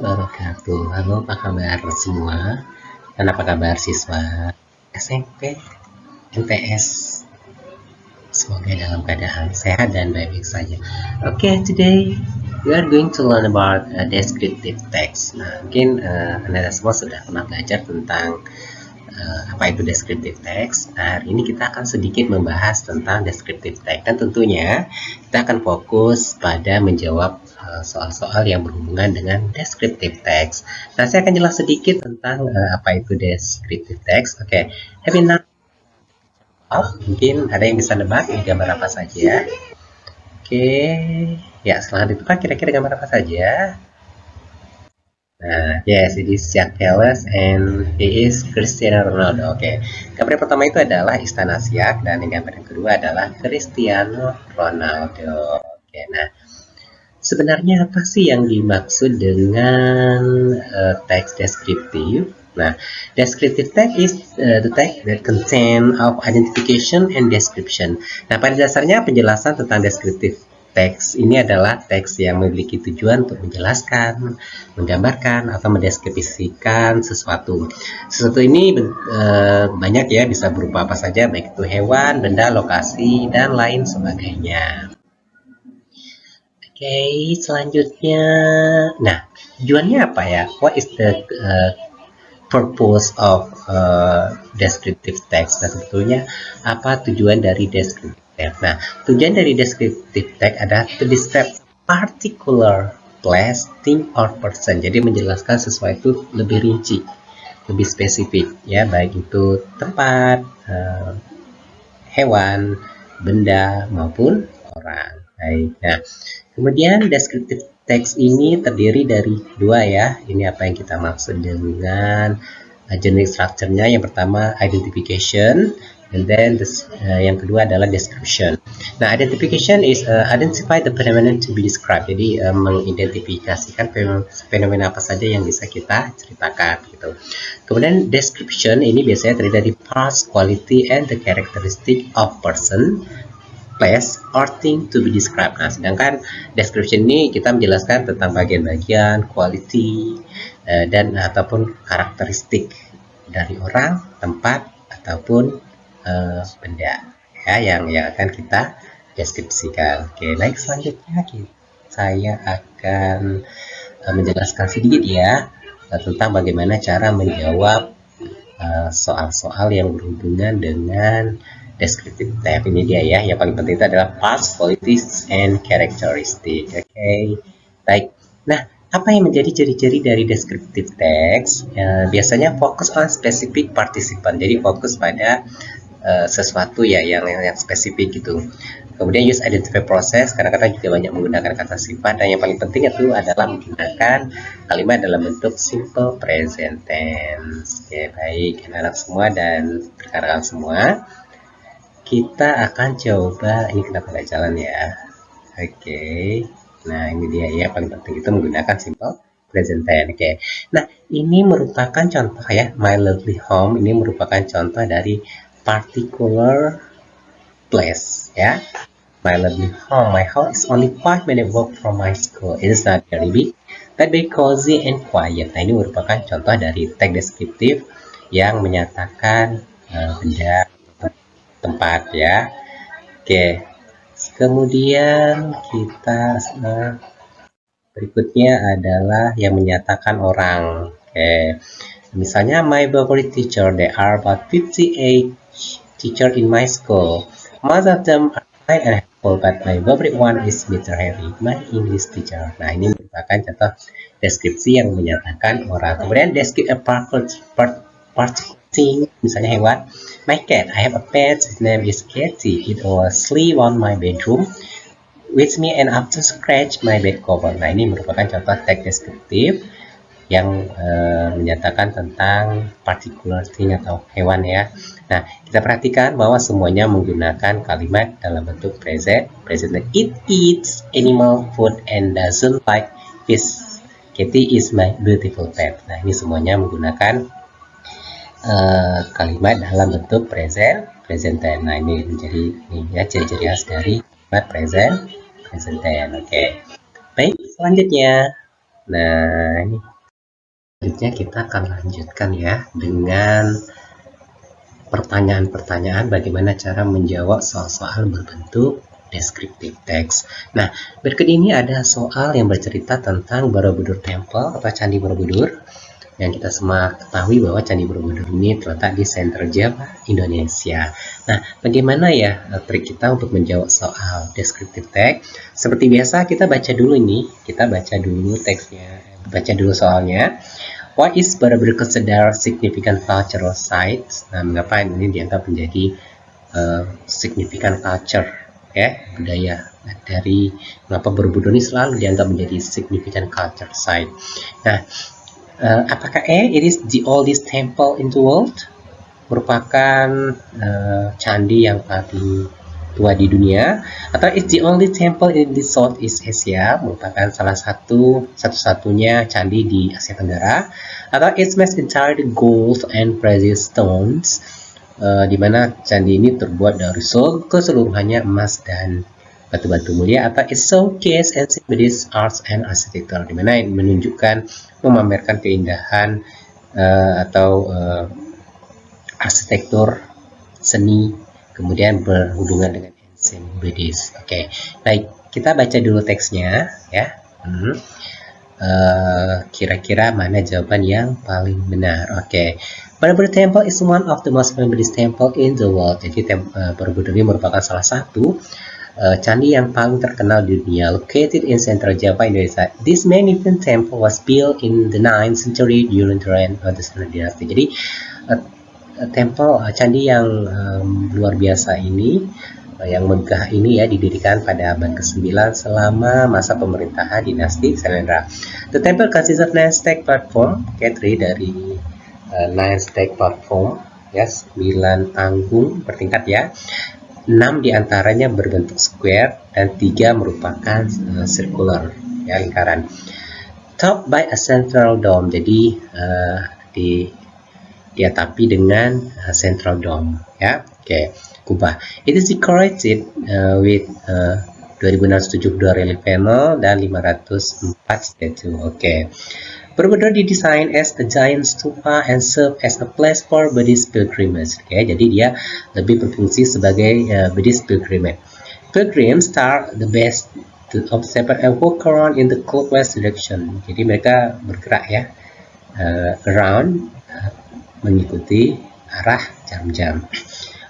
wabarakatuh. Halo, apa kabar semua? Dan apa kabar siswa SMP, MTS? Semoga dalam keadaan sehat dan baik-baik saja. Okay, today we are going to learn about descriptive text. Nah, mungkin Anda semua sudah pernah belajar tentang apa itu descriptive text. Nah, hari ini kita akan sedikit membahas tentang descriptive text, dan tentunya kita akan fokus pada menjawab soal-soal yang berhubungan dengan descriptive text. Nah, saya akan jelas sedikit tentang apa itu descriptive text. Oke, have you not? Mungkin ada yang bisa nebak ini gambar apa saja? Oke, ya setelah ditebak kira-kira gambar apa saja? Nah, yes, it is Jack Telles and he is Cristiano Ronaldo. Oke, gambar yang pertama itu adalah Istana Siak, dan gambar yang kedua adalah Cristiano Ronaldo. Oke, nah sebenarnya apa sih yang dimaksud dengan teks deskriptif? Nah, descriptive text is the text that contain of identification and description. Nah, pada dasarnya penjelasan tentang descriptive teks ini adalah teks yang memiliki tujuan untuk menjelaskan, menggambarkan, atau mendeskripsikan sesuatu. Sesuatu ini banyak ya, bisa berupa apa saja, baik itu hewan, benda, lokasi, dan lain sebagainya. Oke, selanjutnya, nah tujuannya apa ya? What is the purpose of descriptive text? Nah, sebetulnya apa tujuan dari descriptive text? Nah, tujuan dari descriptive text adalah to describe particular place, thing, or person. Jadi menjelaskan sesuatu lebih rinci, lebih spesifik, ya, baik itu tempat, hewan, benda, maupun orang. Baik. Nah, kemudian descriptive text ini terdiri dari dua ya. Ini apa yang kita maksud dengan generic structure-nya. Yang pertama identification, and then yang kedua adalah description. Nah, identification is identify the phenomenon to be described. Jadi mengidentifikasikan fenomena apa saja yang bisa kita ceritakan gitu. Kemudian description ini biasanya terdiri dari parts, quality, and the characteristic of person, place, or thing to be described. Nah, sedangkan description ini kita menjelaskan tentang bagian-bagian, quality, dan ataupun karakteristik dari orang, tempat, ataupun benda ya yang akan kita deskripsikan. Oke, baik, selanjutnya saya akan menjelaskan sedikit ya tentang bagaimana cara menjawab soal-soal yang berhubungan dengan descriptive text. Ini dia ya, yang paling penting itu adalah parts, qualities, and characteristic. Oke, baik. Nah, apa yang menjadi ciri-ciri dari descriptive text? Biasanya fokus on specific participant. Jadi fokus pada sesuatu ya yang spesifik gitu. Kemudian use identify process, kadang-kadang juga banyak menggunakan kata sifat, dan yang paling penting itu adalah menggunakan kalimat dalam bentuk simple present tense. Oke, baik anak-anak semua dan rekan-rekan semua, kita akan coba, ini kenapa nggak jalan ya? Oke, nah ini dia ya, paling penting itu menggunakan simple present tense. Oke, nah ini merupakan contoh ya, my lovely home ini merupakan contoh dari particular place ya. My lovely home, my house is only 5 minutes walk from my school. It is not very big, but very cozy and quiet. Nah, ini merupakan contoh dari teks deskriptif yang menyatakan benda, tempat ya. Oke, kemudian kita berikutnya adalah yang menyatakan orang. Oke, misalnya my favorite teacher, there are about 58 teacher in my school. Most of them are kind and helpful, but my favorite one is Mr. Harry, my English teacher. Nah, ini merupakan contoh deskripsi yang menyatakan orang. Kemudian describe a particular thing, misalnya hewan. My cat, I have a pet, his name is Katie. It was sleep on my bedroom with me and after scratch my bed cover. Nah, ini merupakan contoh teks deskriptif yang menyatakan tentang particular thing atau hewan ya. Nah, kita perhatikan bahwa semuanya menggunakan kalimat dalam bentuk present. It eats animal food and doesn't like fish. Katie is my beautiful pet. Nah, ini semuanya menggunakan kalimat dalam bentuk present tense. Nah, ini menjadi ya ciri-ciri khas dari kalimat present tense. Oke. Baik, selanjutnya Nah, ini selanjutnya kita akan lanjutkan ya dengan pertanyaan-pertanyaan bagaimana cara menjawab soal-soal berbentuk descriptive text. Nah, berikut ini ada soal yang bercerita tentang Borobudur Temple atau Candi Borobudur. Yang kita semua ketahui bahwa Candi Borobudur ini terletak di Central Java, Indonesia. Nah, bagaimana ya trik kita untuk menjawab soal descriptive text? Seperti biasa, kita baca dulu nih. Kita baca dulu teksnya, baca dulu soalnya. What is Borobudur considered significant cultural sites? Nah, mengapa ini dianggap menjadi significant culture, ya, budaya dari mengapa Borobudur ini selalu dianggap menjadi significant culture site. Nah, apakah it is the oldest temple in the world? Merupakan candi yang paling tua di dunia, atau it's the only temple in the Southeast Asia, merupakan salah satu-satunya candi di Asia Tenggara, atau it's made entirely gold and precious stones, di mana candi ini terbuat dari keseluruhannya emas dan batu-batu mulia, atau it's showcase ancient Buddhist arts and architecture, di mana menunjukkan, memamerkan keindahan atau arsitektur seni, kemudian berhubungan dengan ancient Buddhist. Oke, baik, kita baca dulu teksnya ya. Kira-kira mana jawaban yang paling benar? Oke. Borobudur Temple is one of the most famous temple in the world. Jadi Borobudur ini merupakan salah satu candi yang paling terkenal di dunia, located in Central Java, Indonesia. This magnificent temple was built in the 9th century during the reign of the Sunda Dynasty. Jadi candi yang luar biasa ini, yang megah ini ya, didirikan pada abad ke-9 selama masa pemerintahan dinasti Sailendra. The temple consists of 9 step platform, terdiri dari 9 step platform ya, 9 panggung bertingkat ya. 6 diantaranya berbentuk square dan 3 merupakan circular ya, lingkaran. Topped by a central dome, jadi diatapi dengan central dome ya. Oke, kubah. It is decorated with 2672 relief panel dan 504 statue. Oke. Borobudur didesain as a giant stupa and serve as a place for Buddhist pilgrimage. Oke, jadi dia lebih berfungsi sebagai Buddhist pilgrimage. Pilgrims start the best to observe and walk around in the clockwise direction. Jadi mereka bergerak ya around, mengikuti arah jam-jam.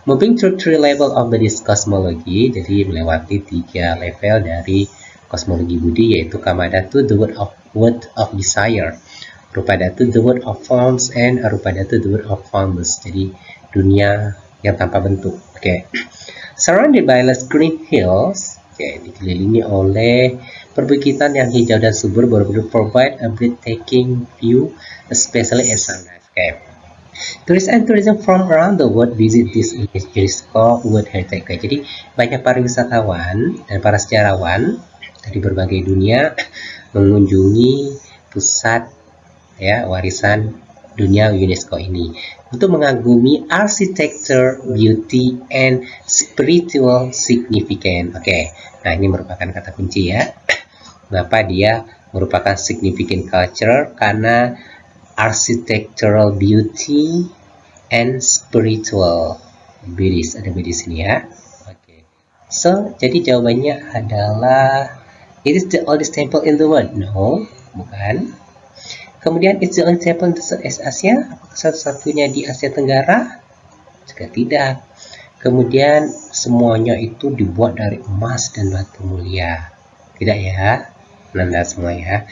Moving through 3 level of Buddhist cosmology, jadi melewati 3 level dari kosmologi Budi, yaitu Kamadhatu, the word of desire, Rupadhatu, the word of forms, and Arupadhatu, the word of formless, jadi dunia yang tanpa bentuk. Oke. Surrounded by lush green hills, dikelilingi oleh perbukitan yang hijau dan subur, Borobudur provide a breathtaking view, especially at sunrise. Tourists and tourism from around the world visit this UNESCO World Heritage. Jadi banyak para wisatawan dan para sejarawan dari berbagai dunia mengunjungi pusat ya warisan dunia UNESCO ini untuk mengagumi architecture, beauty, and spiritual significance. Oke, nah ini merupakan kata kunci ya. Mengapa dia merupakan significant culture? Karena architectural beauty and spiritual Buddhist, ada Buddhist ini ya. Oke. So, jadi jawabannya adalah it is the oldest temple in the world. No, bukan. Kemudian it's the only temple in the Southeast Asia. Apakah satu-satunya di Asia Tenggara? Juga tidak. Kemudian semuanya itu dibuat dari emas dan batu mulia. Tidak ya, Nanda semua ya.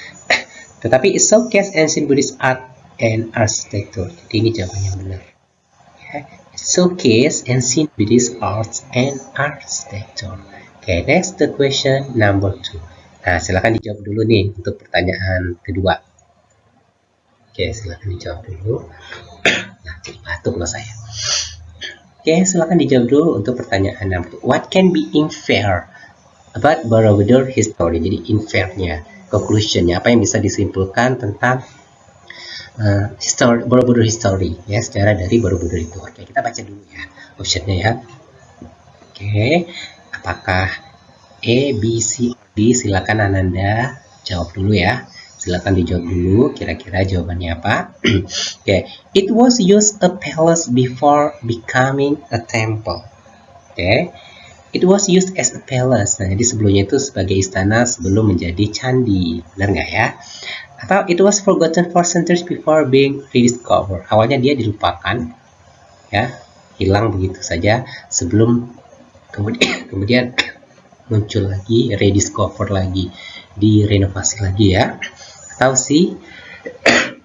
Tetapi it showcase ancient Buddhist art and architecture. Jadi ini jawaban yang benar. Okay. Showcase ancient Buddhist arts and architecture. Okay, next the question number 2. Nah, silakan dijawab dulu nih untuk pertanyaan kedua. Oke, silakan dijawab dulu. Nah, jadi batuk loh saya. Oke, silakan dijawab dulu untuk pertanyaan number 2. What can be inferred about Borobudur history? Jadi infernya, conclusionnya, apa yang bisa disimpulkan tentang Borobudur history ya, sejarah dari Borobudur itu. Oke, kita baca dulu ya optionnya ya. Oke, apakah A, B, C, D? Silakan Ananda jawab dulu ya. Silakan dijawab dulu, kira-kira jawabannya apa. Okay. It was used a palace before becoming a temple. Okay. It was used as a palace. Nah, jadi sebelumnya itu sebagai istana sebelum menjadi candi. Benar nggak ya? Atau it was forgotten for centuries before being rediscovered. Awalnya dia dilupakan, ya, hilang begitu saja sebelum kemudian muncul lagi, rediscover lagi, direnovasi lagi ya. Atau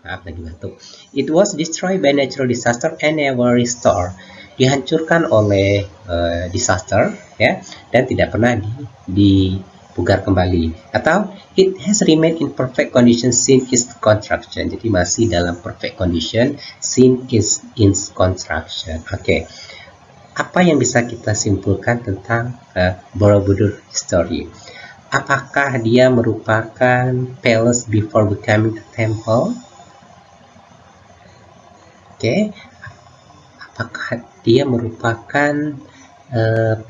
maaf lagi batuk. It was destroyed by natural disaster and never restored. Dihancurkan oleh disaster ya, dan tidak pernah dipugar kembali. Atau it has remained in perfect condition since its construction. Jadi masih dalam perfect condition since its construction. Oke. Apa yang bisa kita simpulkan tentang Borobudur history? Apakah dia merupakan palace before becoming a temple? Oke. Apakah dia merupakan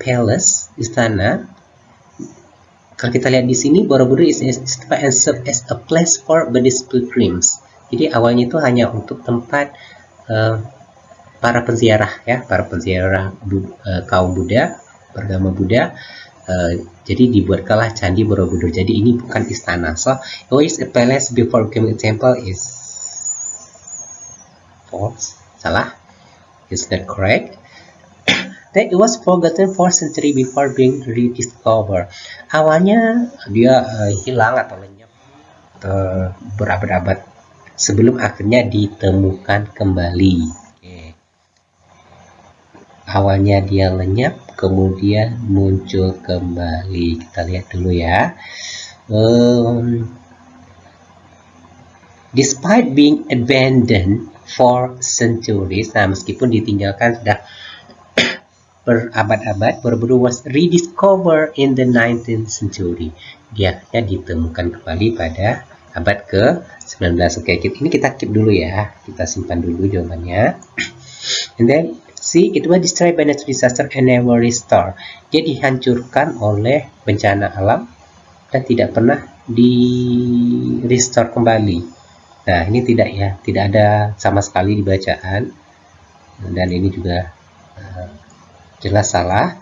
palace, istana? Kalau kita lihat di sini, Borobudur is and serve as a place for Buddhist pilgrims. Jadi awalnya itu hanya untuk tempat para penziarah ya, para penziarah kaum Buddha, beragama Buddha. Jadi dibuatkanlah candi Borobudur. Jadi ini bukan istana. So, it is a palace before becoming a temple is false, salah. Is that correct? That it was forgotten for century before being rediscovered. Awalnya dia hilang atau lenyap berabad-abad sebelum akhirnya ditemukan kembali. Okay. Awalnya dia lenyap, kemudian muncul kembali. Kita lihat dulu ya. Despite being abandoned for centuries, nah meskipun ditinggalkan sudah berabad-abad, Borobudur was rediscovered in the 19th century. Dia ditemukan kembali pada abad ke-19. Oke, ini kita keep dulu ya, kita simpan dulu jawabannya. And then see, it was destroyed by natural disaster and never restored. Dia dihancurkan oleh bencana alam dan tidak pernah di-restore kembali. Nah, ini tidak ada sama sekali di bacaan, dan ini juga jelas salah.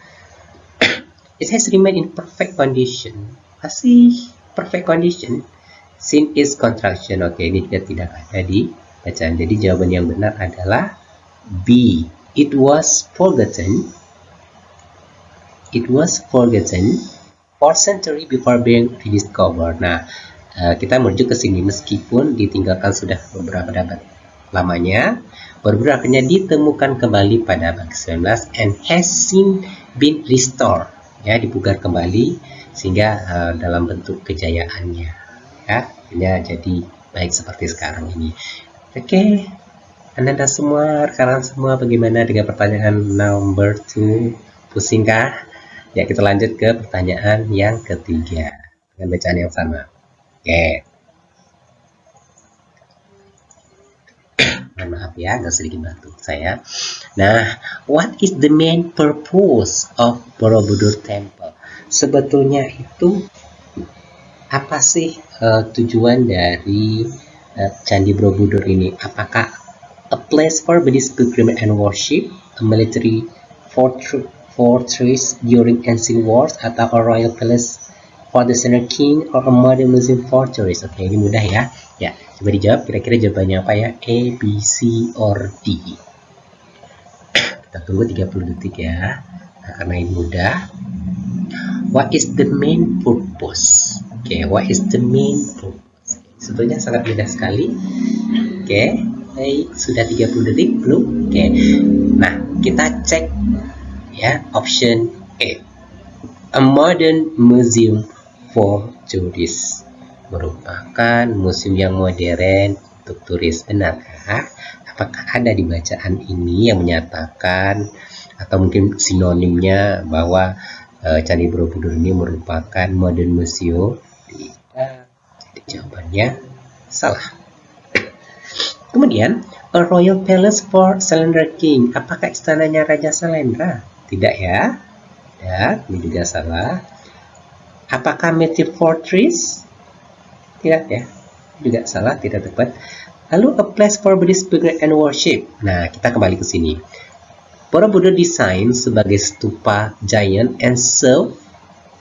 It has remained in perfect condition. Masih perfect condition since its construction. Oke, ini juga tidak ada di bacaan. Jadi jawaban yang benar adalah B. It was forgotten. It was forgotten for century before being rediscovered. Nah, kita merujuk ke sini meskipun ditinggalkan sudah beberapa abad lamanya, Borobudur akhirnya ditemukan kembali pada abad ke-19 and has since been restored, ya, dipugar kembali sehingga dalam bentuk kejayaannya, ya, jadi baik seperti sekarang ini. Oke, Anda semua, rekan semua, bagaimana dengan pertanyaan number 2? Pusingkah? Ya, kita lanjut ke pertanyaan yang ketiga dengan bacaan yang sama. Oke. Maaf ya, agak sedikit batuk saya. Nah, what is the main purpose of Borobudur Temple? Sebetulnya itu apa sih tujuan dari Candi Borobudur ini? Apakah a place for Buddhist pilgrimage and worship, a military fortress during ancient wars, atau a royal palace for the Senior King, or a modern Muslim fortress? Oke, ini mudah ya. Ya, coba dijawab kira-kira jawabannya apa ya? A, B, C, or D. Kita tunggu 30 detik ya. Nah, karena ini mudah. What is the main purpose? Oke, what is the main purpose? Sebetulnya sangat mudah sekali. Oke, baik, sudah 30 detik belum? Oke. Nah, kita cek ya, option A. A modern museum for tourists, merupakan museum yang modern untuk turis. Benarkah? Apakah ada di bacaan ini yang menyatakan atau mungkin sinonimnya bahwa Candi Borobudur ini merupakan modern museum? Tidak. Jadi jawabannya salah. Kemudian, a royal palace for Salendra King. Apakah istananya Raja Salendra? Tidak ya. Ya, ini juga salah. Apakah military fortress? Tidak ya. juga salah, tidak tepat. Lalu a place for Buddhist pilgrim and worship. Nah, kita kembali ke sini. Borobudur design sebagai stupa giant and serve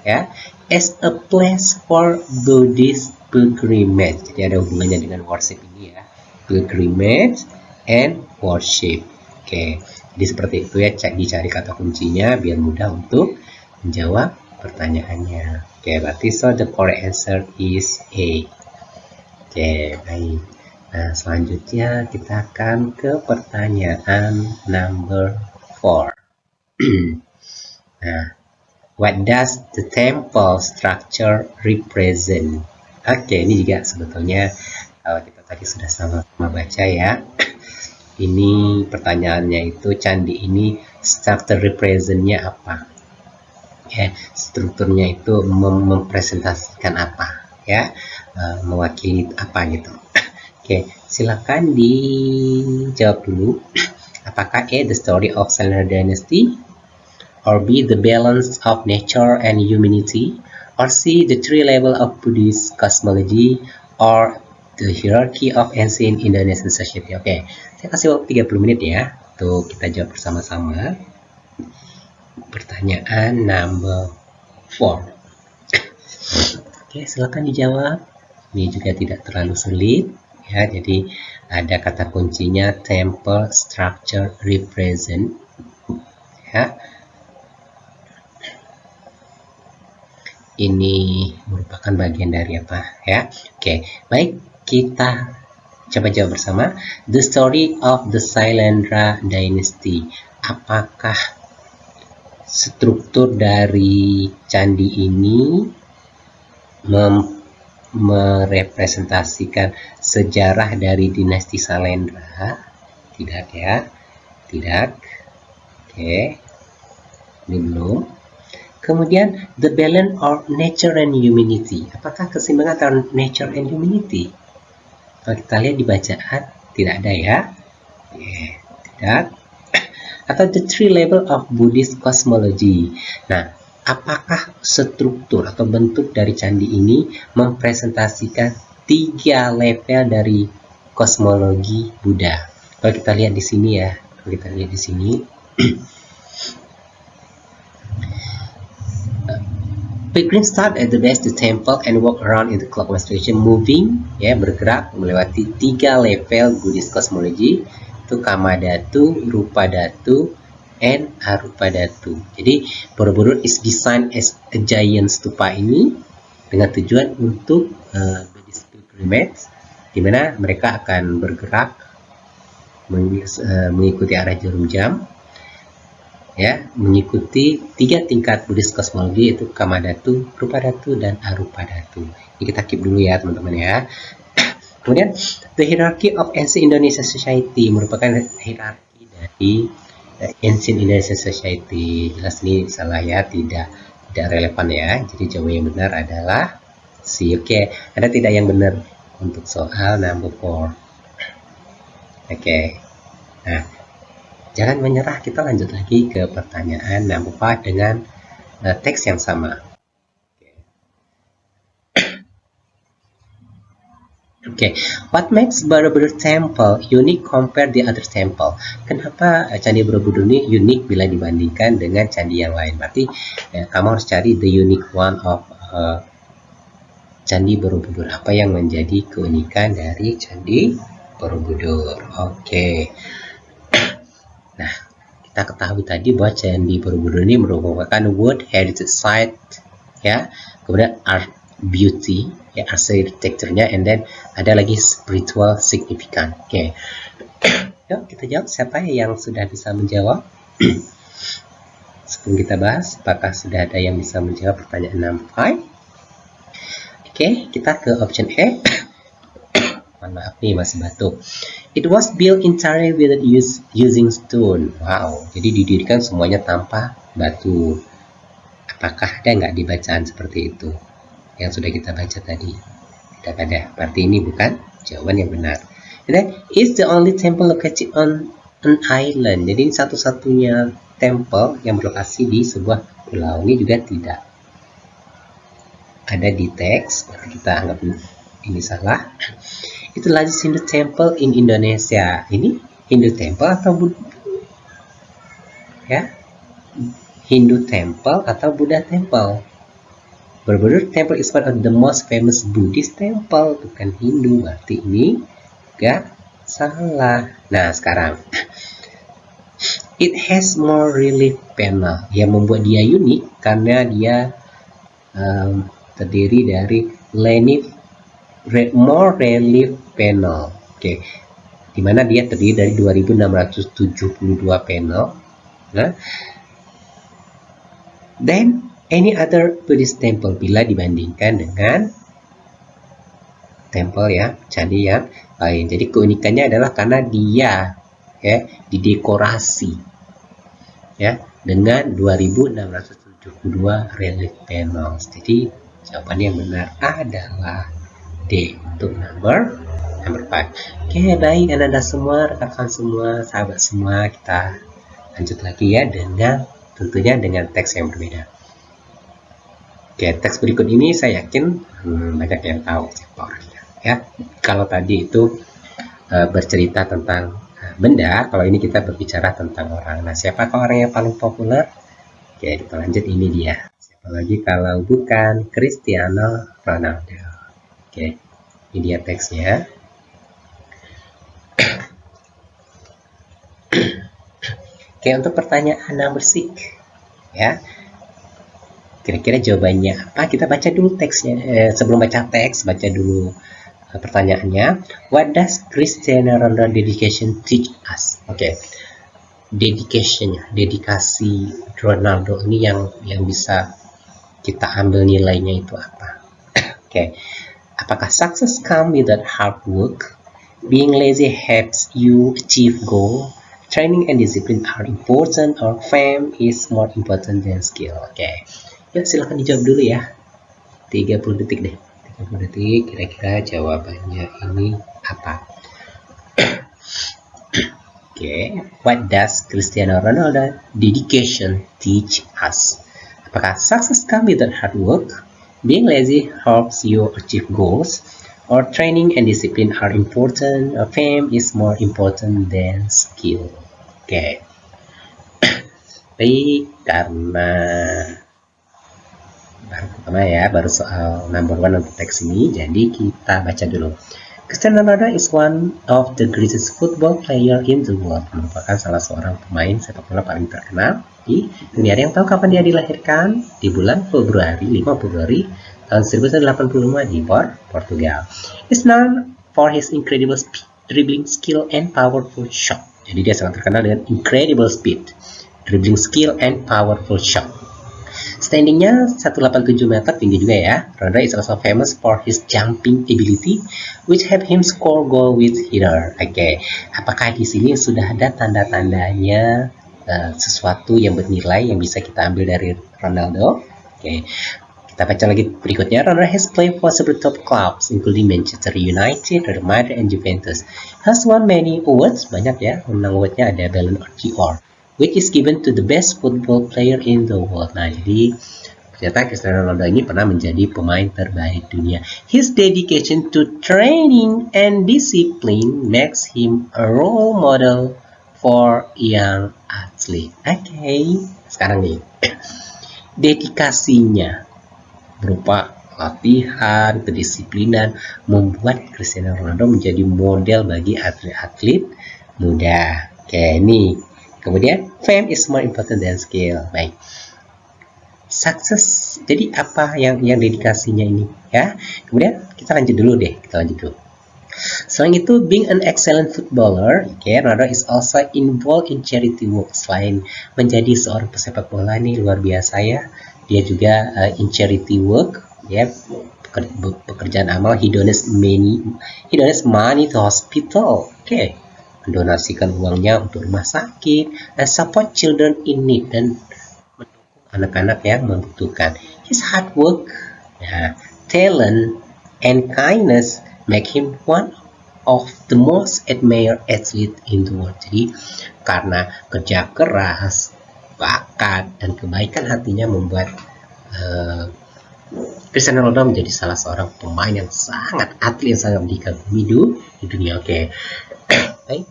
ya as a place for Buddhist pilgrimage. Jadi ada hubungannya dengan worship ini ya. Pilgrimage and worship. Oke. Jadi seperti itu ya, dicari kata kuncinya biar mudah untuk menjawab pertanyaannya. Oke, berarti so the correct answer is A. Oke, baik. Nah, selanjutnya kita akan ke pertanyaan number 4. Nah, what does the temple structure represent? Oke, ini juga sebetulnya kalau kita tadi sudah sama-sama baca ya. Ini pertanyaannya itu candi ini structure represent-nya apa? Ya, strukturnya itu mempresentasikan apa? Ya, mewakili apa gitu. Oke, silakan dijawab dulu. Apakah A, the story of Sailendra Dynasty, or B, the balance of nature and humanity, or C, the three level of Buddhist cosmology, or the hierarchy of ancient Indonesian society? Oke, saya kasih waktu 30 menit ya untuk kita jawab bersama-sama. Pertanyaan number 4. Oke, silakan dijawab. Ini juga tidak terlalu sulit ya, jadi ada kata kuncinya temple structure represent ya. Ini merupakan bagian dari apa ya. Oke, baik, kita coba jawab bersama. The story of the Sailendra Dynasty. Apakah struktur dari candi ini merepresentasikan sejarah dari dinasti Sailendra? Tidak ya, tidak. Oke, ini belum. Kemudian the balance of nature and humanity. Apakah keseimbangan antara nature and humanity? Kalau kita lihat di bacaan tidak ada ya. Tidak. Atau the three level of Buddhist cosmology. Nah, apakah struktur atau bentuk dari candi ini mempresentasikan 3 level dari kosmologi Buddha? Kalau kita lihat di sini ya, Pilgrim start at the base of the temple and walk around in the clockwise direction, moving, ya, bergerak melewati 3 level Buddhist cosmology, itu Kamadhatu, Rupadhatu, and Arupadhatu. Jadi Borobudur is designed as a giant stupa ini dengan tujuan untuk Buddhist pilgrimage, di mana mereka akan bergerak mengikuti arah jarum jam, ya, mengikuti 3 tingkat Buddhist kosmologi, yaitu Kamadhatu, Rupadhatu, dan Arupadhatu. Ini kita keep dulu ya teman-teman ya. Kemudian the hierarchy of ancient Indonesian society merupakan hierarki dari ancient Indonesian society. Jelas ini salah ya, tidak relevan ya. Jadi jawaban yang benar adalah C. Oke, ada tidak yang benar untuk soal number 4? Oke. Nah, jangan menyerah, kita lanjut lagi ke pertanyaan number 5 dengan teks yang sama. Oke, what makes Borobudur Temple unique compared the other temple? Kenapa Candi Borobudur ini unik bila dibandingkan dengan candi yang lain? Berarti kamu harus cari the unique one of Candi Borobudur. Apa yang menjadi keunikan dari Candi Borobudur? Oke. Nah, kita ketahui tadi bahwa Candi Borobudur ini merupakan World Heritage Site, ya. Kemudian art beauty, ya, arsitekturnya, and then ada lagi spiritual significant. Oke. Yuk kita jawab, siapa yang sudah bisa menjawab? Sebelum kita bahas, apakah sudah ada yang bisa menjawab pertanyaan number 5? Oke, kita ke option A. Mohon maaf nih, masih batuk. It was built entirely with using stone. Wow, jadi didirikan semuanya tanpa batu. Apakah ada nggak di bacaan seperti itu yang sudah kita baca tadi? Tidak ada. Berarti ini bukan jawaban yang benar. And then, it's the only temple located on an island. Jadi satu-satunya temple yang berlokasi di sebuah pulau. Ini juga tidak ada di teks. Kita anggap ini salah. Itu largest Hindu temple in Indonesia. Ini Hindu temple atau ya? Hindu temple atau Buddha temple? Borobudur temple is one of the most famous Buddhist temple, bukan Hindu. Berarti ini gak salah. Nah, sekarang it has more relief panel. Yang membuat dia unik karena dia terdiri dari more relief panel. Oke. Dimana dia terdiri dari 2672 panel. Nah, then any other Buddhist temple bila dibandingkan dengan temple ya, candi yang lain. Jadi keunikannya adalah karena dia ya didekorasi ya dengan 2672 relief panels. Jadi jawaban yang benar adalah D untuk number 5. Oke, baik anak-anak semua, rekan-rekan semua, sahabat semua, kita lanjut lagi ya dengan tentunya dengan teks yang berbeda. Oke, teks berikut ini saya yakin banyak yang tahu siapa orangnya ya. Kalau tadi itu bercerita tentang benda, kalau ini kita berbicara tentang orang. Nah, siapakah orang yang paling populer? Oke, kita lanjut, ini dia. Siapa lagi kalau bukan Cristiano Ronaldo. Oke, ini dia teksnya. Oke, untuk pertanyaan number 6 ya. Kira-kira jawabannya apa? Kita baca dulu teksnya. Sebelum baca teks, baca dulu pertanyaannya. What does Cristiano Ronaldo dedication teach us? Oke. Dedikasi Ronaldo ini yang bisa kita ambil nilainya itu apa? Oke. Apakah success come without hard work? Being lazy helps you achieve goal? Training and discipline are important, or fame is more important than skill? Oke. Ya, silahkan dijawab dulu ya. 30 detik deh. 30 detik, kira-kira jawabannya ini apa? Oke, what does Cristiano Ronaldo dedication teach us? Apakah success comes without hard work? Being lazy helps you achieve goals? Or training and discipline are important? Or fame is more important than skill? Oke. Baik, karena baru soal number 1 untuk teks ini, jadi kita baca dulu. Cristiano Ronaldo is one of the greatest football player in the world, merupakan salah seorang pemain sepak bola paling terkenal di dunia. Ada yang tahu kapan dia dilahirkan? Di bulan Februari, 5 Februari tahun 1985 di Portugal. Is known for his incredible speed, dribbling skill and powerful shot. Jadi dia sangat terkenal dengan incredible speed, dribbling skill and powerful shot. Standingnya 187 meter, tinggi juga ya. Ronaldo is also famous for his jumping ability, which help him score goal with header. Oke, apakah di sini sudah ada tanda-tandanya sesuatu yang bernilai yang bisa kita ambil dari Ronaldo? Oke, kita baca lagi berikutnya. Ronaldo has played for several top clubs, including Manchester United, Real Madrid, and Juventus. Has won many awards, banyak ya. Menang awardnya ada Ballon d'Or, which is given to the best football player in the world. Nah, jadi ternyata Cristiano Ronaldo ini pernah menjadi pemain terbaik dunia. His dedication to training and discipline makes him a role model for young athlete. Oke, sekarang nih, dedikasinya berupa latihan, kedisiplinan membuat Cristiano Ronaldo menjadi model bagi atlet-atlet muda. Oke, nih. Kemudian, fame is more important than skill. Baik. Sukses. Jadi apa yang dedikasinya ini? Ya. Kemudian kita lanjut dulu deh. Selain itu, being an excellent footballer, Ronaldo is also involved in charity work. Selain menjadi seorang pesepak bola nih luar biasa ya, dia juga in charity work, ya, pekerjaan amal. He donates money to hospital. Oke. Mendonasikan uangnya untuk rumah sakit, and support children in need, dan mendukung anak-anak yang membutuhkan. His hard work, talent, and kindness make him one of the most admired athlete in the world. Jadi karena kerja keras, bakat, dan kebaikan hatinya membuat Cristiano Ronaldo menjadi salah seorang pemain yang sangat atlet, yang sangat dikagumi di dunia. Oke. Baik.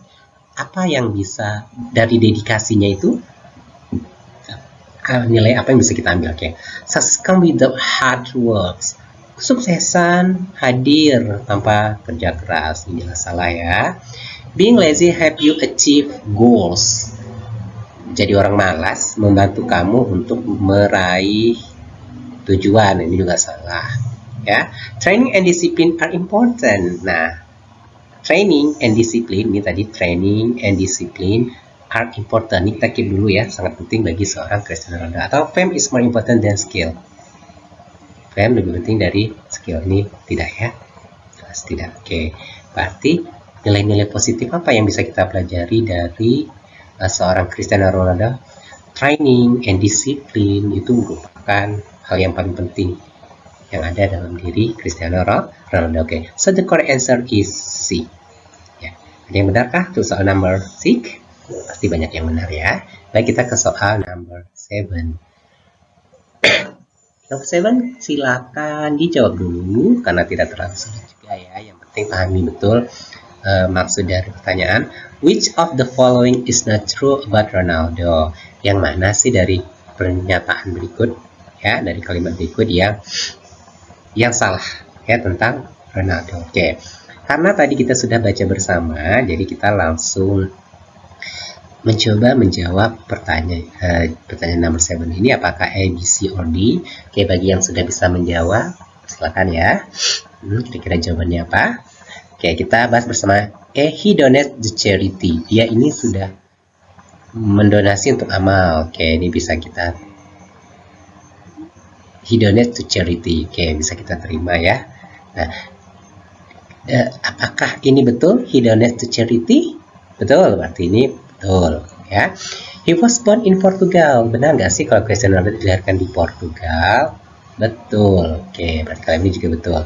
Apa yang bisa dari dedikasinya itu? Nilai apa yang bisa kita ambil? Oke. Success come without hard works. Kesuksesan hadir tanpa kerja keras. Ini jelas salah ya. Being lazy help you achieve goals. Jadi orang malas membantu kamu untuk meraih tujuan. Ini juga salah ya. Training and discipline are important. Nah, training and discipline ini tadi, training and discipline are important. Ini kita keep dulu ya, sangat penting bagi seorang Cristiano Ronaldo. Atau fame is more important than skill. Fame lebih penting dari skill. Ini tidak ya, jelas tidak. Oke, berarti nilai-nilai positif apa yang bisa kita pelajari dari seorang Cristiano Ronaldo? Training and discipline itu merupakan hal yang paling penting yang ada dalam diri Cristiano Ronaldo. Oke, so the correct answer is C. Ya, ada yang benarkah untuk soal number 6? Pasti banyak yang benar ya. Baik, kita ke soal number 7. Number 7, silakan dijawab dulu karena tidak terlalu sulit juga ya. Yang penting pahami betul maksud dari pertanyaan. Which of the following is not true about Ronaldo? Yang mana sih dari pernyataan berikut ya, dari kalimat berikut yang salah ya tentang Ronaldo? Oke. Karena tadi kita sudah baca bersama, jadi kita langsung mencoba menjawab pertanyaan nomor 7 ini, apakah A, B, C, or D. Oke, bagi yang sudah bisa menjawab, silakan ya. Kira-kira jawabannya apa? Oke, kita bahas bersama. He donates the charity. Dia ini sudah mendonasi untuk amal. Oke, ini bisa kita. He donates to charity. Oke, bisa kita terima ya. Nah, apakah ini betul? He donates to charity? Betul, berarti ini betul ya. He was born in Portugal. Benar nggak sih kalau Cristiano Ronaldo dilahirkan di Portugal? Betul. Oke, berarti kalian ini juga betul.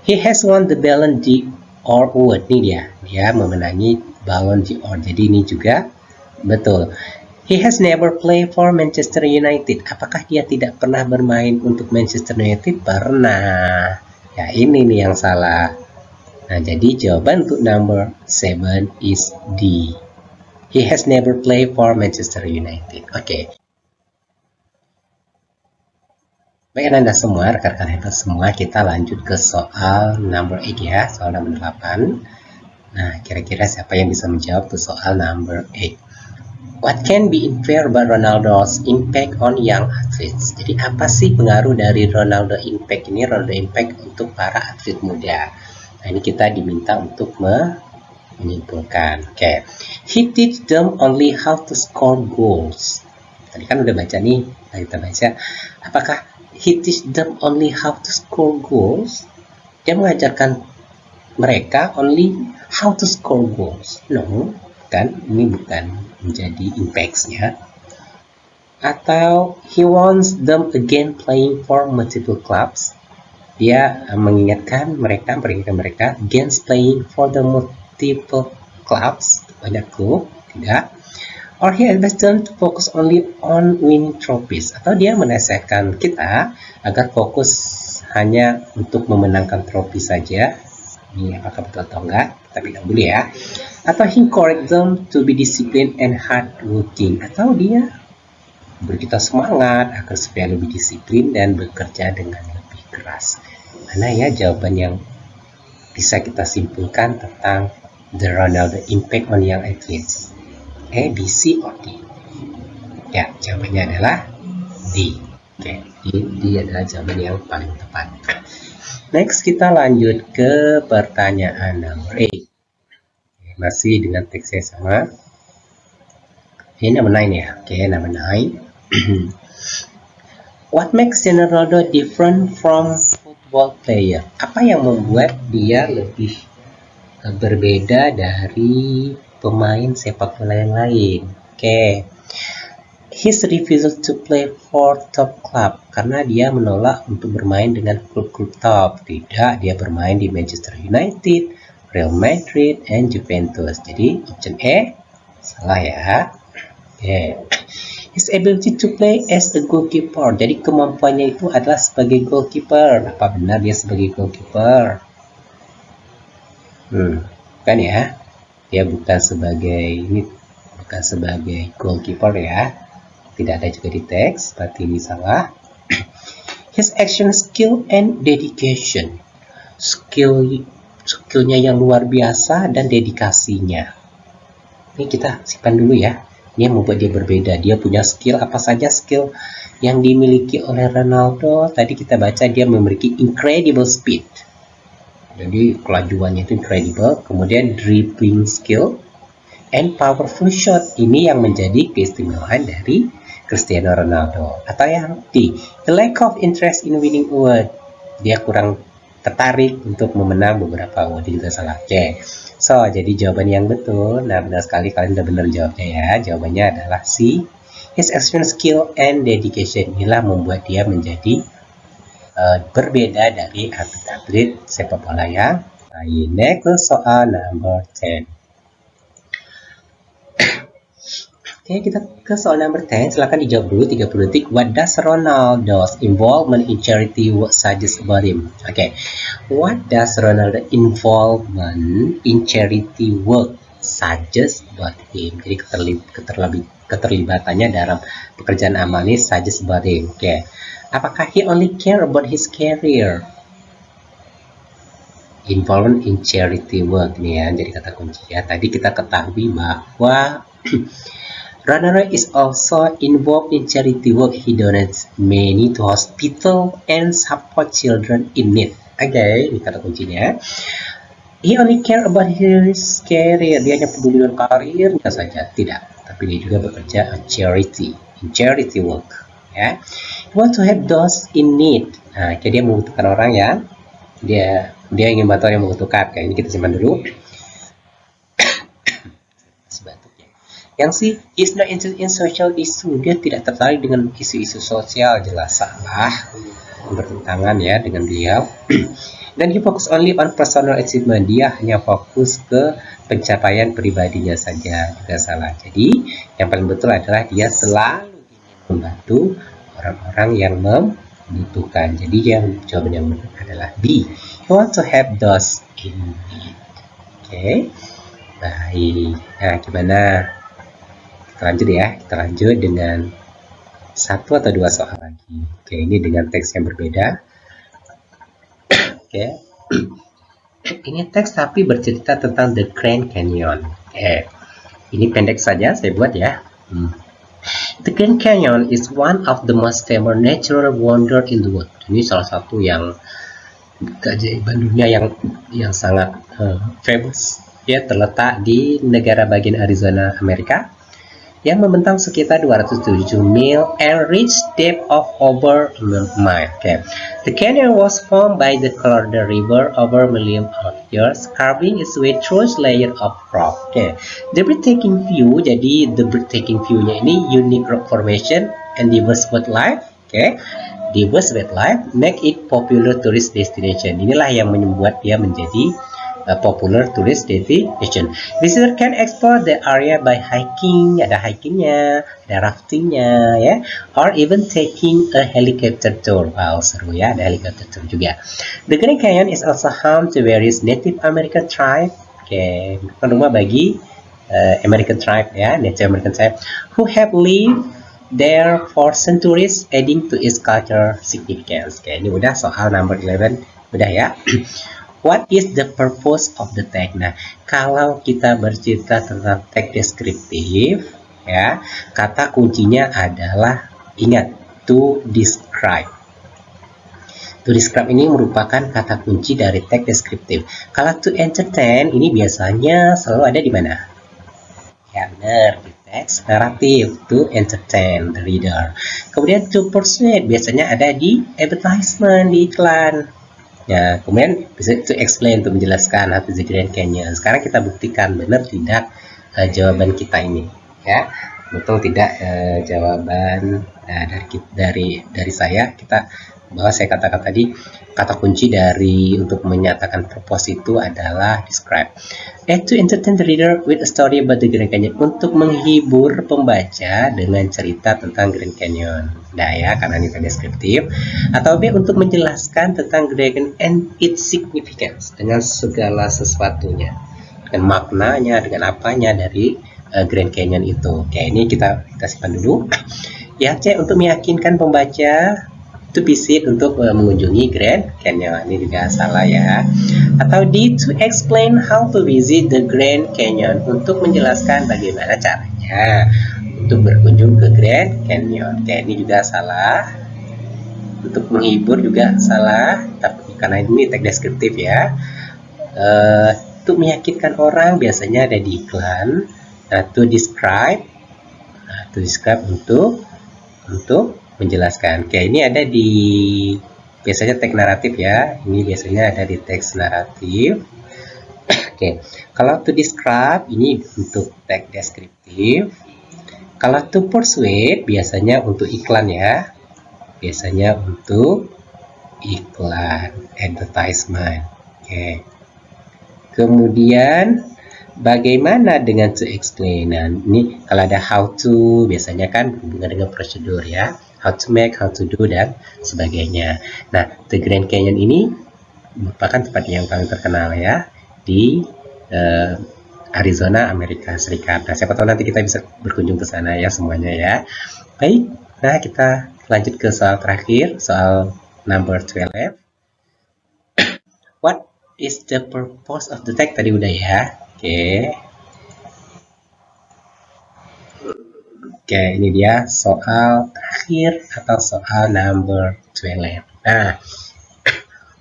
He has won the Ballon d'Or award. Ini dia memenangi Ballon d'Or. Jadi ini juga betul. He has never played for Manchester United. Apakah dia tidak pernah bermain untuk Manchester United? Pernah. Ya, ini nih yang salah. Nah, jadi jawaban untuk number 7 is D. He has never played for Manchester United. Oke. Baik, Anda semua, rekan-rekan hebat semua, kita lanjut ke soal number 8 ya, soal number 8. Nah, kira-kira siapa yang bisa menjawab tuh soal number 8? What can be inferred about Ronaldo's impact on young athletes? Jadi apa sih pengaruh dari Ronaldo impact ini, Ronaldo impact untuk para atlet muda? Nah, ini kita diminta untuk menyimpulkan. Oke. He teach them only how to score goals. Tadi kan udah baca nih. Nah, kita baca. Apakah he teach them only how to score goals? Dia mengajarkan mereka only how to score goals. No, kan? Ini bukan menjadi impacts-nya. Atau he wants them again playing for multiple clubs. Dia mengingatkan mereka against playing for the multiple clubs, banyak klub, tidak. Or he advised them to focus only on winning trophies. Atau dia menasihatkan kita agar fokus hanya untuk memenangkan trofi saja. Ini apakah betul atau enggak? Kita bilang dulu ya. Atau he encouraged them to be disciplined and hardworking. Atau dia beri kita semangat agar supaya lebih disiplin dan bekerja dengan lebih keras. Mana ya jawaban yang bisa kita simpulkan tentang the Ronaldo impact on young athletes? A, B, C, or D? Ya, jawabannya adalah D. Oke, D adalah jawaban yang paling tepat. Next, kita lanjut ke pertanyaan nomor 8. Masih dengan teksnya sama. Ini number 9 ya. Oke, number 9. What makes Cristiano Ronaldo different from football player? Apa yang membuat dia lebih berbeda dari pemain sepak bola yang lain? Oke. His refusal to play for top club, karena dia menolak untuk bermain dengan klub-klub top. Tidak, dia bermain di Manchester United, Real Madrid, and Juventus. Jadi option E salah ya. Oke. His ability to play as a goalkeeper. Jadi kemampuannya itu adalah sebagai goalkeeper. Apa benar dia sebagai goalkeeper? Bukan ya. Dia bukan sebagai goalkeeper ya. Tidak ada juga di teks, berarti ini salah. His action skill and dedication. Skillnya yang luar biasa dan dedikasinya. Ini kita simpan dulu ya. Ini yang membuat dia berbeda. Dia punya skill, apa saja skill yang dimiliki oleh Ronaldo. Tadi kita baca dia memiliki incredible speed. Jadi kelajuannya itu incredible. Kemudian dribbling skill and powerful shot. Ini yang menjadi keistimewaan dari Cristiano Ronaldo. Atau yang D, the lack of interest in winning award. Dia kurang tertarik untuk memenang beberapa award. Juga salah. Oke. So, jadi jawaban yang betul. Nah, benar sekali kalian udah benar jawabnya ya. Jawabannya adalah C. His action skill and dedication. Inilah membuat dia menjadi berbeda dari atlet-atlet sepak bola yang lain. Next, soal number 10. Oke, kita ke soal number 10. Silahkan dijawab dulu 30 detik. What does Ronaldo's involvement in charity work suggest about him? Oke, what does Ronaldo involvement in charity work suggest about him? Jadi keterlibatannya dalam pekerjaan amal ini suggest about him. Oke, apakah he only care about his career? Involvement in charity work nih ya, jadi kata kunci ya. Tadi kita ketahui bahwa Ronaldo is also involved in charity work. He donates money to hospital and support children in need. Oke, ini kata kuncinya. He only care about his career. Dia hanya peduli dengan karirnya saja. Tidak, tapi dia juga bekerja in charity work. Ya, he want to help those in need. Nah, dia membutuhkan orang yang dia ingin bantu yang membutuhkan. Kayak ini kita simpan dulu. Yang C, is not interested in social issue. Dia tidak tertarik dengan isu-isu sosial. Jelas salah, bertentangan ya dengan beliau. Dan he focus only on personal achievement. Dia hanya fokus ke pencapaian pribadinya saja. Juga salah. Jadi yang paling betul adalah dia selalu ingin membantu orang-orang yang membutuhkan. Jadi yang jawaban yang benar adalah B. He want to help those in need. Oke, baik. Nah, gimana? Kita lanjut ya, kita lanjut dengan satu atau dua soal lagi. Oke, ini dengan teks yang berbeda. Oke, ini teks tapi bercerita tentang The Grand Canyon. Oke, ini pendek saja saya buat ya. The Grand Canyon is one of the most famous natural wonder in the world. Ini salah satu yang keajaiban dunia yang sangat famous. Ya, terletak di negara bagian Arizona, Amerika, yang membentang sekitar 207 mil and reach depth of over a mile. Okay. The canyon was formed by the Colorado River over millions of years, carving its way through layer of rock. Okay. The breathtaking view, jadi the breathtaking view-nya ini unique rock formation and diverse wildlife. Okay. Diverse wildlife make it popular tourist destination. Inilah yang membuat dia menjadi popular tourist destination. Visitor can explore the area by hiking, ada hikingnya, ada raftingnya, ya, or even taking a helicopter tour. Wow, seru ya, ada helicopter tour juga. The Grand Canyon is also home to various Native American tribe. Oke, rumah bagi American tribe ya, Native American tribe who have lived there for centuries, adding to its cultural significance. Oke, ini udah soal number 11, udah ya. What is the purpose of the text? Nah, kalau kita bercerita tentang teks deskriptif, ya, kata kuncinya adalah, ingat, to describe. To describe ini merupakan kata kunci dari teks deskriptif. Kalau to entertain ini biasanya selalu ada di mana? Ya, benar, di teks naratif, to entertain the reader. Kemudian to persuade biasanya ada di advertisement, di iklan. Ya, kemudian bisa to explain, untuk menjelaskan The Grand Canyon. Sekarang kita buktikan benar tidak jawaban kita ini. Ya, Untung tidak jawaban dari saya. Kita bahwa saya katakan tadi kata kunci dari untuk menyatakan purpose itu adalah describe. To entertain the reader with a story about the Grand Canyon, untuk menghibur pembaca dengan cerita tentang Grand Canyon. Nah ya, karena ini deskriptif. Atau B, untuk menjelaskan tentang Grand Canyon and its significance, dengan segala sesuatunya, dengan maknanya, dengan apanya dari Grand Canyon itu. Oke, ini kita simpan dulu. Ya, C, untuk meyakinkan pembaca to visit, untuk mengunjungi Grand Canyon. Ini juga salah ya. Atau D, to explain how to visit the Grand Canyon, untuk menjelaskan bagaimana caranya untuk berkunjung ke Grand Canyon. Oke, ini juga salah. Untuk menghibur juga salah, tapi karena ini teks deskriptif ya. Untuk meyakinkan orang biasanya ada di iklan. To describe, untuk menjelaskan. Oke, ini ada di biasanya teks naratif ya. Ini biasanya ada di teks naratif. Oke, kalau to describe ini untuk teks deskriptif. Kalau to persuade biasanya untuk iklan ya. Biasanya untuk iklan, advertisement. Oke. Kemudian bagaimana dengan to explain? Nah, ini kalau ada how to biasanya kan berhubungan dengan prosedur ya. How to make, how to do, dan sebagainya. Nah, The Grand Canyon ini merupakan tempat yang paling terkenal ya di Arizona, Amerika Serikat. Nah, siapa tahu nanti kita bisa berkunjung ke sana ya semuanya ya. Baik, nah kita lanjut ke soal terakhir, soal number 12. What is the purpose of the text? Tadi udah ya. Oke, ini dia soal terakhir atau soal number 12. Nah,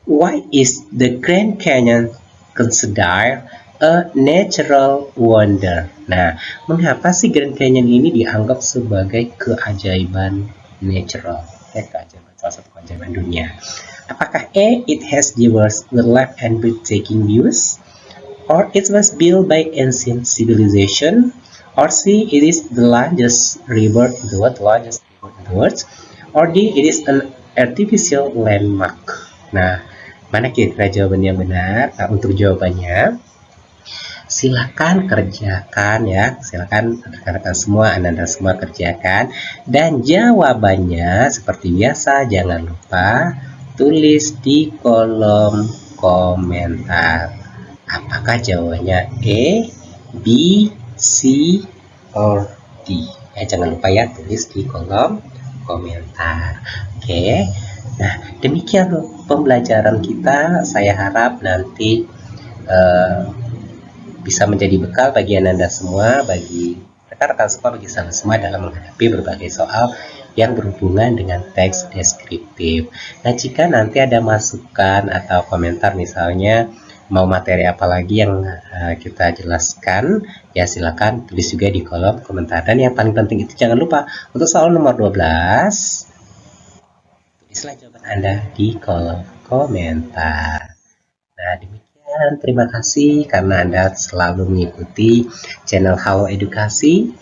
why is the Grand Canyon considered a natural wonder? Nah, mengapa sih Grand Canyon ini dianggap sebagai keajaiban natural? Keajaiban, salah satu keajaiban dunia. Apakah A, it has diverse wildlife and breathtaking views? Or it was built by ancient civilization? Or C, it is the largest river in the world, or D, it is an artificial landmark. Nah, mana kira-kira jawaban yang benar? Nah, untuk jawabannya, silakan kerjakan ya, silakan rekan-rekan semua, anda semua kerjakan. Dan jawabannya seperti biasa, jangan lupa tulis di kolom komentar. Apakah jawabannya A, B, C, or D? Ya, jangan lupa ya tulis di kolom komentar. Oke. Nah, demikian pembelajaran kita. Saya harap nanti bisa menjadi bekal bagi Anda semua, bagi rekan-rekan semua, bagi sahabat semua dalam menghadapi berbagai soal yang berhubungan dengan teks deskriptif. Nah, jika nanti ada masukan atau komentar misalnya mau materi apa lagi yang kita jelaskan, ya silakan tulis juga di kolom komentar. Dan yang paling penting itu jangan lupa untuk soal nomor 12, tulislah jawaban Anda di kolom komentar. Nah, demikian, terima kasih karena Anda selalu mengikuti channel Halo Edukasi,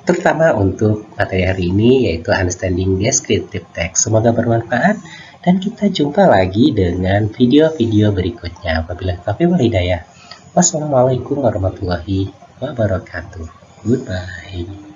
terutama untuk materi hari ini yaitu Understanding Descriptive Text. Semoga bermanfaat. Dan kita jumpa lagi dengan video-video berikutnya. Wabillahi taufiq wal hidayah. Wassalamualaikum warahmatullahi wabarakatuh. Goodbye.